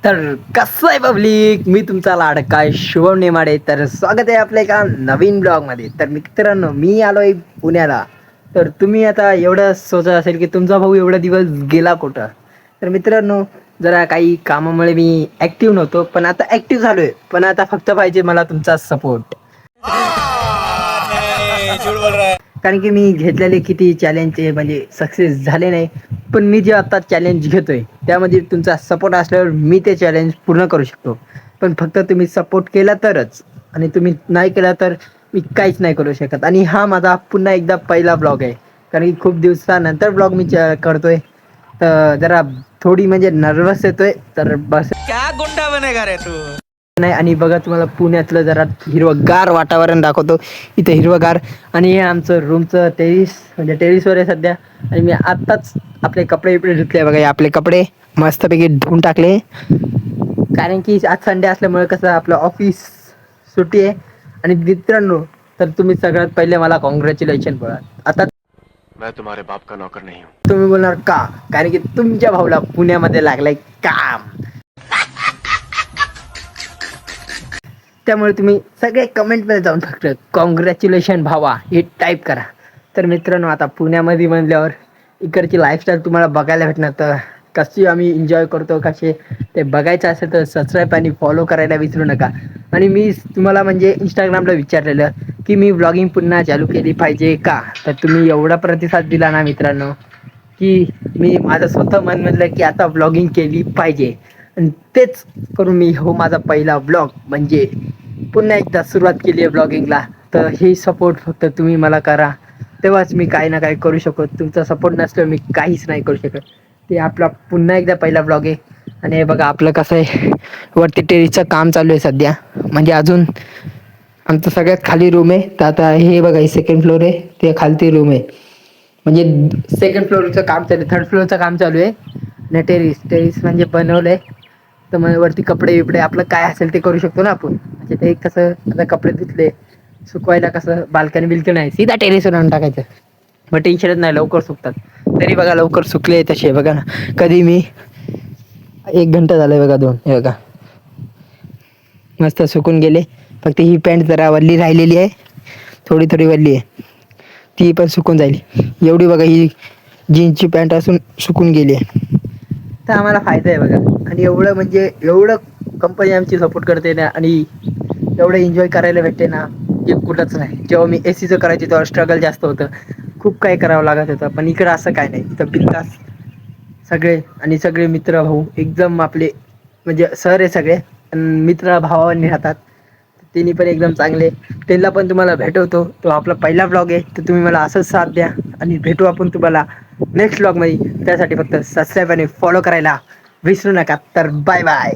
तर कसं आहे पब्लिक, मी तुमचा लाडका शुभम नेमाडे. तर स्वागत आहे आपल्या एका नवीन ब्लॉगमध्ये. तर मित्रांनो, मी आलोय पुण्याला. तर तुम्ही आता एवढं सोचत असेल की तुमचा भाऊ एवढा दिवस गेला कुठं. तर मित्रांनो, जरा काही कामामुळे मी ॲक्टिव्ह नव्हतो, पण आता ॲक्टिव्ह झालोय. पण आता फक्त पाहिजे मला तुमचा सपोर्ट. कारण की मी घेतलेले किती चॅलेंज म्हणजे सक्सेस झाले नाही, पण मी जे आता चॅलेंज घेतोय त्यामध्ये तुमचा सपोर्ट असल्यावर मी ते चॅलेंज पूर्ण करू शकतो. पण फक्त तुम्ही सपोर्ट केला तरच, आणि तुम्ही नाही केला तर मी काहीच नाही करू शकत. आणि हा माझा पुन्हा एकदा पहिला ब्लॉग आहे, कारण की खूप दिवसानंतर ब्लॉग मी करतोय. तर जरा थोडी म्हणजे नर्वस येतोय. तर बस क्या गुंडा बनेगा रे तू. नाही. आणि बघा, तुम्हाला पुण्यातलं जरा हिरवगार वातावरण दाखवतो. इथे हिरवगार, आणि हे आमचं रूमचं टेरिस, म्हणजे टेरिसवर आहे सध्या. आणि मी आत्ताच आपले कपडे बिपडे धुतले. बघा, हे आपले कपडे मस्तपैकी धुवून टाकले, कारण की आज संडे असल्यामुळे कसं आपलं ऑफिस सुट्टी आहे. आणि मित्रांनो, तर तुम्ही सगळ्यात पहिले मला कॉंग्रॅच्युलेशन बोला. आता मैं तुम्हारे बाप का नौकर नहीं हूँ. तुम्ही बोलणार का? कारण की तुमच्या भाऊला पुण्यामध्ये लागलंय काम. त्यामुळे तुम्ही सगळे कमेंटमध्ये जाऊन फक्त कॉंग्रॅच्युलेशन भावा हे टाईप करा. तर मित्रांनो, आता पुण्यामध्ये म्हणल्यावर इकडची लाईफस्टाईल तुम्हाला बघायला भेटणार. तर कशी आम्ही एन्जॉय करतो, कसे ते बघायचं असेल तर सबस्क्राईब आणि फॉलो करायला विसरू नका. आणि मी तुम्हाला म्हणजे इंस्टाग्रामला विचारलेलं की मी व्लॉगिंग पुन्हा चालू केली पाहिजे का. तर तुम्ही एवढा प्रतिसाद दिला ना मित्रांनो, की मी माझं स्वतः मन म्हटलं की आता व्लॉगिंग केली पाहिजे. आणि तेच करून मी माझा पहिला व्लॉग म्हणजे पुन्हा एकदा सुरुवात केली आहे ब्लॉगिंगला. तर हे सपोर्ट फक्त तुम्ही मला करा, तेव्हाच मी काही ना काही करू शकतो. तुमचा सपोर्ट नसल्यावर मी काहीच नाही करू शकत. ते आपला पुन्हा एकदा पहिला ब्लॉग आहे. आणि हे बघा, आपलं कसं आहे, वरती टेरिसचं काम चालू आहे सध्या. म्हणजे अजून आमचं सगळ्यात खाली रूम आहे. तर आता हे बघा, हे सेकंड फ्लोर आहे, ते खालती रूम आहे. म्हणजे सेकंड फ्लोअरचं काम चालू आहे, थर्ड फ्लोअरचं काम चालू आहे. आणि टेरिस म्हणजे बनवलं आहे. तर मग वरती कपडे बिपडे आपलं काय असेल ते करू शकतो ना आपण. म्हणजे ते कसं, आता कपडे धुतले सुकवायला कसं बाल्कनी बिल्कनी आहे, सीधा टेरेसवर आणून टाकायचं. मग टेन्शनच नाही, लवकर सुकतात. तरी बघा, लवकर सुकले तसे बघा ना. कधी मी 1 घंटा झालाय बघा, 2, हे बघा मस्त सुकून गेले. फक्त ही पॅन्ट जरा वल्ली राहिलेली आहे, थोडी थोडी वल्ली आहे, ती पण सुकून जाईल. एवढी बघा ही जीन्सची पॅन्ट असून सुकून गेली आहे. तर आम्हाला फायदा आहे बघा. आणि एवढं म्हणजे एवढं कंपनी आमची सपोर्ट करते ना, आणि एवढं एन्जॉय करायला भेटते ना की कुठंच नाही. जेव्हा मी AC करायची तेव्हा स्ट्रगल जास्त होतं, खूप काही करावं लागत होतं. पण इकडं असं काय नाही, इथं बिंदास सगळे. आणि सगळे मित्र भाऊ एकदम आपले म्हणजे सर आहे सगळे, मित्र भावांनी राहतात. तिन्ही पण एकदम चांगले. त्यांना पण तुम्हाला भेटवतो. तो आपला पहिला ब्लॉग आहे, तर तुम्ही मला असंच साथ द्या. आणि भेटू आपण तुम्हाला नेक्स्ट ब्लॉगमध्ये. त्यासाठी फक्त सबस्क्राईब आणि फॉलो करायला विसरू नका. तर बाय बाय.